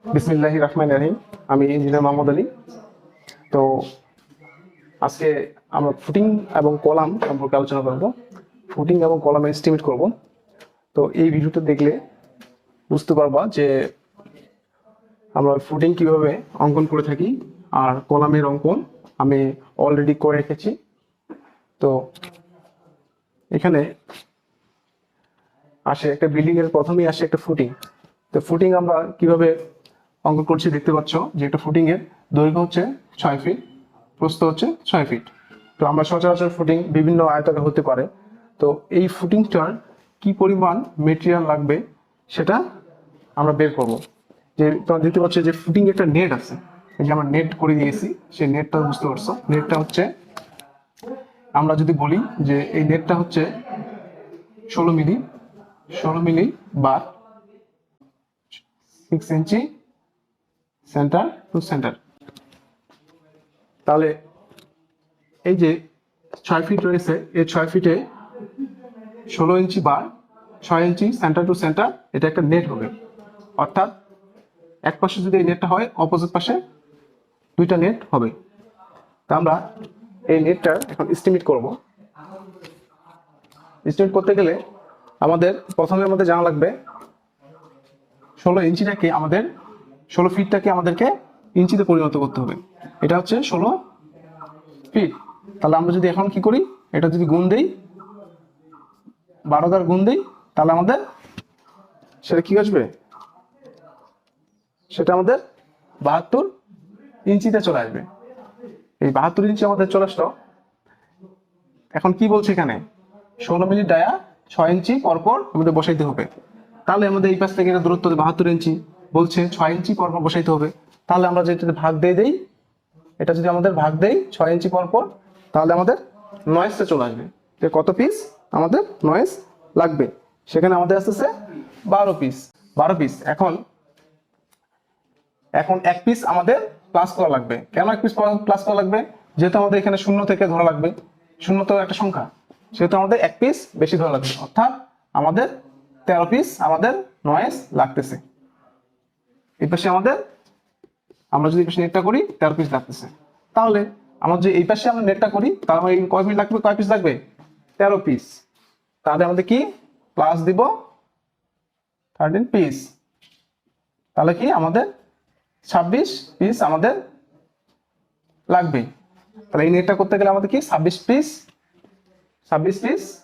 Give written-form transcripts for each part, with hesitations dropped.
বিসমিল্লাহির রহমানির রহিম। আমি ইঞ্জিনিয়ার মোহাম্মদ আলী। তো আজকে আমরা ফুটিং এবং কলাম সম্পর্কে আলোচনা করব। ফুটিং এবং কলামের এস্টিমেট করব। তো এই ভিডিওটা দেখলে বুঝতে পারবা যে আমরা ফুটিং কিভাবে অঙ্কন করে থাকি আর কলামের অঙ্কন আমি অলরেডি করে রেখেছি। তো এখানে আসে একটা বিল্ডিং এর প্রথমেই আসে একটা ফুটিং। তো ফুটিং আমরা কিভাবে অঙ্কন করছি দেখতে পাচ্ছ যে একটা ফুটিং এর দৈর্ঘ্য হচ্ছে 6 ফিট, প্রস্থ হচ্ছে 6 ফিট। তো আমরা সচরাচর ফুটিং বিভিন্ন আয়তাকার হতে পারে। তো এই ফুটিংটার কি পরিমাণ মেটেরিয়াল লাগবে সেটা আমরা বের করব। যে তোমরা দেখতে পাচ্ছ যে ফুটিং একটা নেট আছে, এই যে আমরা নেট করে দিয়েছি, সেই নেটটা বুঝতে পারছো। নেটটা হচ্ছে, আমরা যদি বলি যে এই নেটটা হচ্ছে 16 মিলি বার 6 ইঞ্চি সেন্টার টু সেন্টার। তাহলে এই যে 6 ফিট রয়েছে, এই 6 ফিটে 16 ইঞ্চি বার 6 ইঞ্চি সেন্টার টু সেন্টার, এটা একটা নেট হবে। অর্থাৎ এক পাশে যদি এই নেটটা হয়, অপোজিট পাশে দুইটা নেট হবে। তা আমরা এই নেটটার এখন এস্টিমেট করব। এস্টিমেট করতে গেলে প্রথমে আমাদের জানা লাগবে 16 ইঞ্চিটাকে 16 ফিটটাকে আমাদেরকে ইঞ্চিতে পরিণত করতে হবে। এটা হচ্ছে 16 ফিট। তাহলে আমরা যদি এখন কি করি, এটা যদি গুণ দেই, 12 দ্বারা গুণ দেই, তাহলে আমাদের সেটা কি আসবে, সেটা আমাদের 72 ইঞ্চিতে চলে আসবে। এই 72 ইঞ্চি আমাদের চলে আসলো। এখন কি বলছে এখানে, 16 মিলি ডায়া 6 ইঞ্চি পরপর আমাদের বসাইতে হবে। তাহলে আমাদের এই পাশ থেকে এটা দূরত্ব 72 ইঞ্চি, বলছে 6 ইঞ্চি পরপর বসাইতে হবে। তাহলে আমরা যেটা ভাগ দিয়ে দেই, এটা যদি আমাদের ভাগ দেই 6 ইঞ্চি পরপর, তাহলে আমাদের নয়েজটা চলে আসবে যে কত পিস আমাদের নয়েজ লাগবে। সেখানে আমাদের আসতেছে 12 পিস। 12 পিস। এখন এক পিস আমাদের প্লাস করা লাগবে। কেন এক পিস প্লাস করা লাগবে? যেহেতু আমাদের এখানে শূন্য থেকে ধরা লাগবে, শূন্য তো একটা সংখ্যা, সেহেতু আমাদের এক পিস বেশি ধরা লাগবে। অর্থাৎ আমাদের 13 পিস আমাদের নয়েজ লাগতেছে। এই পাশে আমরা যদি এই পাশে নেটটা করি 13 পিস লাগতেছে। তাহলে আমরা যদি এই পাশে আমরা নেটটা করি, তাহলে কয় পিস লাগবে, কয় পিস লাগবে? 13 পিস। তাহলে আমাদের কি প্লাস দিব 13 পিস। তাহলে কি আমাদের 26 পিস আমাদের লাগবে। তাহলে এই নেটটা করতে গেলে আমাদের কি 26 পিস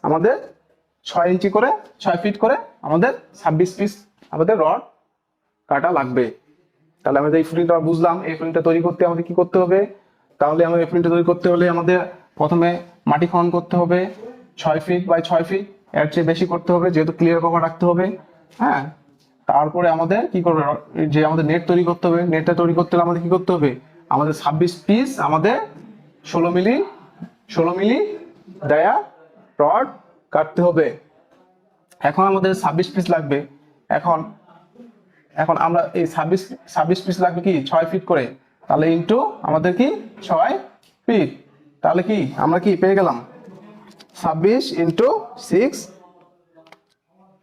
আমাদের 6 ইঞ্চি করে 6 ফিট করে আমাদের 26 পিস আমাদের রড কাটা লাগবে। তাহলে আমাদের এই ফুটিংটা বুঝলাম। এই ফুটিংটা তৈরি করতে আমাদের কি করতে হবে? তাহলে আমাদের এই ফুটিংটা তৈরি করতে হলে আমাদের প্রথমে মাটি খনন করতে হবে 6 ফিট বাই 6 ফিট, এর চেয়ে বেশি করতে হবে যেহেতু ক্লিয়ার কভার রাখতে হবে। হ্যাঁ, তারপরে আমাদের কি করবে, যে আমাদের নেট তৈরি করতে হবে। নেটটা তৈরি করতে হলে আমাদের কি করতে হবে, আমাদের 26 পিস আমাদের 16 মিলি ডায়া রড কাটতে হবে। এখন আমাদের 26 পিস লাগবে। এখন আমরা এই 26 পিস লাগবে কি 6 ফিট করে, তাহলে ইনটু আমাদের কি 6 ফিট। তাহলে কি আমরা কি পেয়ে গেলাম 26 ইনটু 6।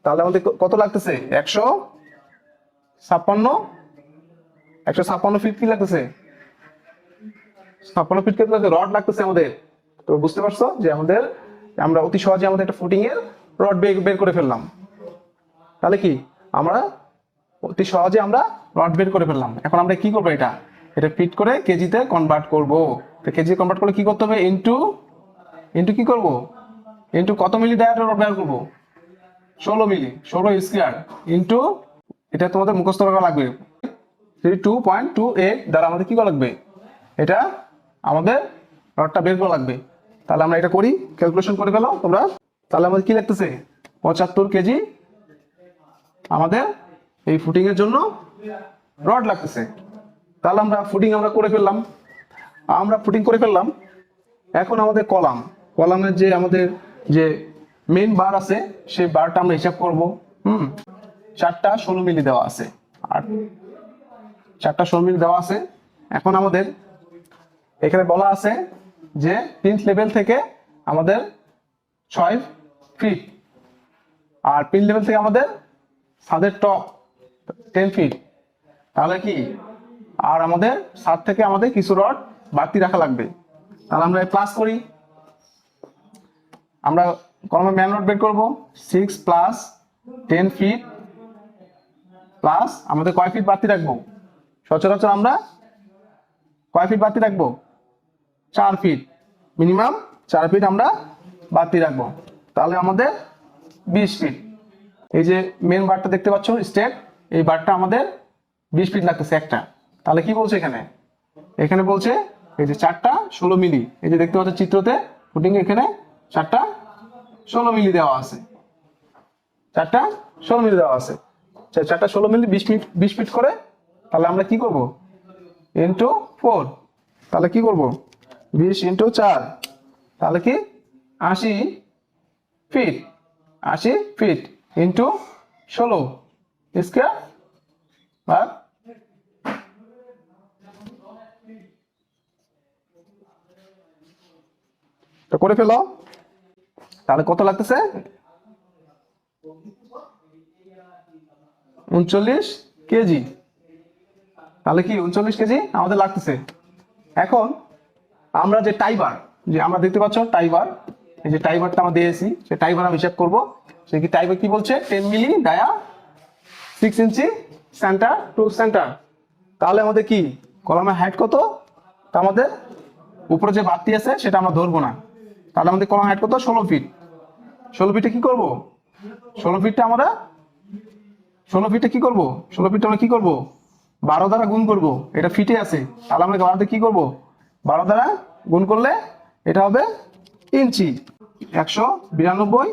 তাহলে আমাদের কত লাগতেছে, 156 ফিট কি লাগতেছে, 56 ফিট কিন্তু রড লাগতেছে আমাদের। তো বুঝতে পারছো যে আমরা অতি সহজে আমাদের একটা ফুটিং এর রড বের করে ফেললাম। তাহলে কি আমরা অতি সহজে আমরা রড বের করে ফেললাম। এখন আমরা কি করবো, এটা ফিট করে কেজিতে কনভার্ট করব। তো কেজি কনভার্ট করলে কি করতে হবে, ইনটু কি করব, ইনটু কত মিলি ডায়ামিটার রড বের করব, 16 মিলি, 16 স্কয়ার ইনটু, এটা তোমাদের মুখস্থ করা লাগবে 32.28 দ্বারা আমাদের কি করা লাগবে, এটা আমাদের রডটা বের করা লাগবে। তাহলে আমরা এটা করি, ক্যালকুলেশন করে ফেলো তোমরা। তাহলে আমাদের কি লাগতেছে, 75 কেজি আমাদের এই ফুটিং এর জন্য রড লাগতেছে। তাহলে আমরা ফুটিং করে ফেললাম। এখন আমাদের কলামের যে আমাদের যে মেইন বার আছে, সেই বারটা আমরা হিসাব করব। 4টা 16 মিলি দেওয়া আছে, আর 4টা 16 মিলি দেওয়া আছে। এখন আমাদের এখানে বলা আছে যে পিন লেভেল থেকে আমাদের 6 ফিট, আর পিন লেভেল থেকে আমাদের ছাদের টপ 10 ফিট। তাহলে কি আর আমাদের সাত থেকে আমাদের কিছু রড বাড়তি রাখা লাগবে। তাহলে আমরা প্লাস করি, আমরা কলমে ম্যান রড বের করবো 6 প্লাস 10 ফিট প্লাস আমাদের কয় ফিট বাড়তি রাখবো, সচরাচর আমরা কয় ফিট বাড়তি রাখবো, 4 ফিট, মিনিমাম 4 ফিট আমরা বাড়তি রাখবো। তাহলে আমাদের 20 ফিট। এই যে মেন বারটা দেখতে পাচ্ছ স্টেট, এই বারটা আমাদের 20 ফিট লাগতেছে একটা। তাহলে কি বলছে এখানে, এখানে বলছে এই যে 4টা 16 মিলি, এই যে দেখতে পাচ্ছ চিত্রতে ফুটিং এখানে 4টা 16 মিলি দেওয়া আছে, 4টা 16 মিলি দেওয়া আছে, 4টা 16 মিলি 20 ফিট করে। তাহলে আমরা কি করব, ইন্টু 4, তাহলে কি করব 20 ইন্টু 4, তাহলে কি 80 ফিট, 80 ফিট ইন্টু 16 স্কয়ার ভাগ তো করে ফেলো। তাহলে কত লাগতেছে, 39 কেজি। তাহলে কি 39 কেজি আমাদের লাগতেছে। এখন আমরা যে টাইবার, যে আমরা দেখতে পাচ্ছ টাইবার, এই যে টাইবারটা আমরা দিয়েছি, সে টাইবার আমি হিসাব করবো। সে কি টাইবার কি বলছে, 10 মিলি ডায়া 6 ইঞ্চি সেন্টার টু সেন্টার। তাহলে আমাদের কি কলামের হাইট কত, তা আমাদের উপরে যে বাড়তি আছে সেটা আমরা ধরবো না। তাহলে আমাদের কলাম হাইট কত, 16 ফিট। 16 ফিটে কি করব, 16 ফিটটা আমরা 16 ফিটে কি করব, 16 ফিটটা আমরা কি করব 12 দ্বারা গুণ করব, এটা ফিটে আছে। তাহলে আমরা গলাতে কি করব, 12 দ্বারা গুণ করলে এটা হবে ইঞ্চি, 192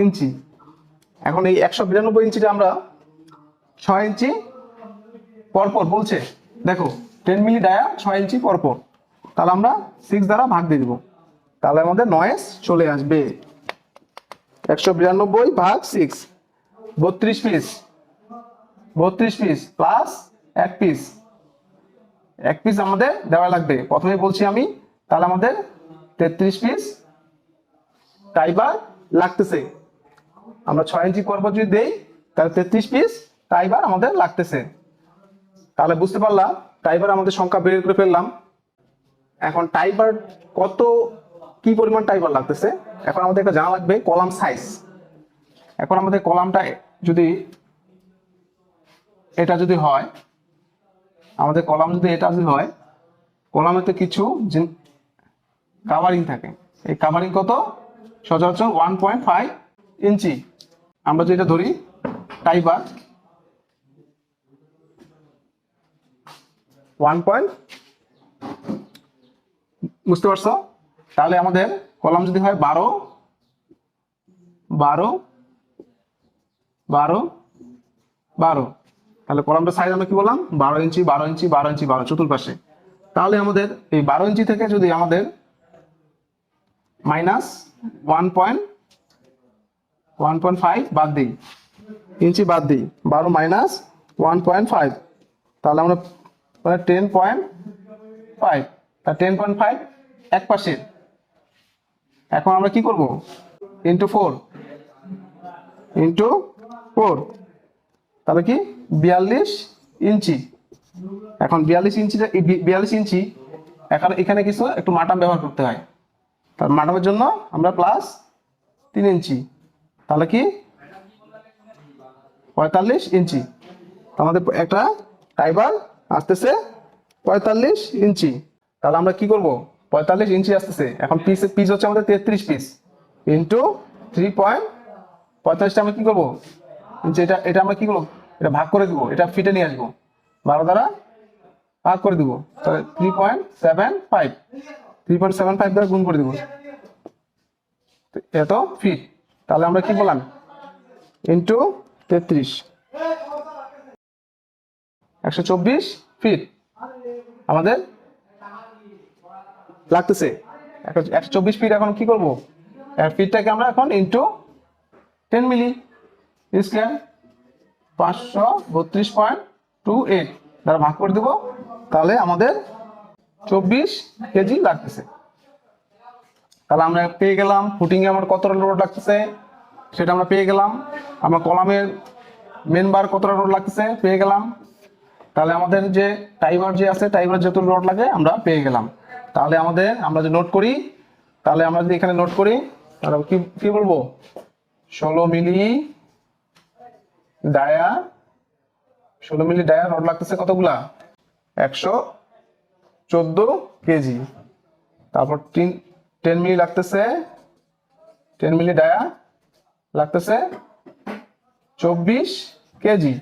ইঞ্চি। এখন এই 192 ইঞ্চিটা আমরা 6 ইঞ্চি পরপর বলছে, দেখো 10 মিলি ডায়া 6 ইঞ্চি পরপর। তাহলে আমরা 6 দ্বারা ভাগ দিয়ে দিব, তাহলে আমাদের 9s চলে আসবে। 192 ভাগ 6, 32 piece, 32 piece plus 1 piece, 1 piece আমাদের দেওয়া লাগবে প্রথমে বলছি আমি। তাহলে আমাদের 33 পিস টাইবার লাগতেছে। আমরা 6 ইঞ্চি পরপর যদি দেই তাহলে 33 পিস টাইবার আমাদের লাগতেছে। তাহলে বুঝতে পারলাম টাইবার আমাদের সংখ্যা বের করে ফেললাম। এখন টাইবার কত, কি পরিমাণ টাইবার লাগতেছে, এখন আমাদের একটা জানা লাগবে কলাম সাইজ। এখন আমাদের কলামটা যদি এটা যদি হয়, আমাদের কলাম যদি এটা যদি হয়, কলামে তো কিছু কাভারিং থাকে, এই কাভারিং কত, সচরাচর 1.5 ইঞ্চি। আমরা যেটা ধরি টাইবার 1. বুঝতে পারছো। তাহলে আমাদের কলাম যদি হয় 12 12 12 12, তাহলে কলামটা সাইজ আমরা কি বললাম 12 ইঞ্চি 12 ইঞ্চি 12 ইঞ্চি 12 চতুর্পাশে। তাহলে আমাদের এই 12 ইঞ্চি থেকে যদি আমাদের মাইনাস 1.5 বাদ দিই, ইঞ্চি বাদ দিই, 12 মাইনাস 1.5, তাহলে আমরা 10.5, তা 10.5 এক পাশে। এখন আমরা কি করব, ইন্টু 4, তাহলে কি 42 ইঞ্চি। এখন 42 ইঞ্চি এখন এখানে কিছু একটু মাটাম ব্যবহার করতে হয়, তার মাটামের জন্য আমরা প্লাস 3 ইঞ্চি, তাহলে কি 45 ইঞ্চি। আমাদের একটা টাইবার আসতেছে 45 ইঞ্চি। তাহলে আমরা কি করব, 45 ইঞ্চি আসতেছে। এখন পিস হচ্ছে আমাদের 33 পিস ইন্টু 3.45টা আমরা কি করবো, এটা আমরা কি করবো, এটা ভাগ করে দিব, এটা ফিটে নিয়ে আসবো, 12 দ্বারা ভাগ করে দিব, তাহলে 3.75 দ্বারা গুণ করে দিব, এত ফিট। তাহলে আমরা কি বললাম ইন্টু 33, 124 ফিট আমাদের লাগতেছে। 124 ফিট। এখন কি করবো, ফিটটাকে আমরা এখন ইন্টু 10 মিলি স্কয়ার 532.28 দ্বারা ভাগ করে দেবো, তাহলে আমাদের 24 কেজি লাগতেছে। তাহলে আমরা পেয়ে গেলাম ফুটিং এ আমার কতটা লোড লাগতেছে সেটা আমরা পেয়ে গেলাম। আমরা কলামের মেন বার কতটা লোড লাগতেছে পেয়ে গেলাম। তাহলে আমাদের যে টাইবার যে আছে, টাইবার যত রড লাগে আমরা পেয়ে গেলাম। তাহলে আমরা যে নোট করি, তাহলে আমরা যদি এখানে নোট করি তাহলে কি বলবো, 16 মিলি ডায়া, 16 মিলি ডায়া রড লাগতেছে কতগুলা, 114 কেজি। তারপর 10 মিলি লাগতেছে, 10 মিলি ডায়া লাগতেছে 24 কেজি।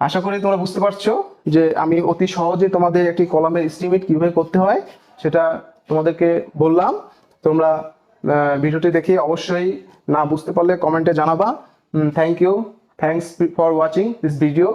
আশা করি তোমরা বুঝতে পারছো যে আমি অতি সহজে তোমাদের একটি কলামের এস্টিমেট কিভাবে করতে হয় সেটা তোমাদেরকে বললাম। তোমরা ভিডিওটি দেখে অবশ্যই না বুঝতে পারলে কমেন্টে জানাবা। Thanks for watching this video.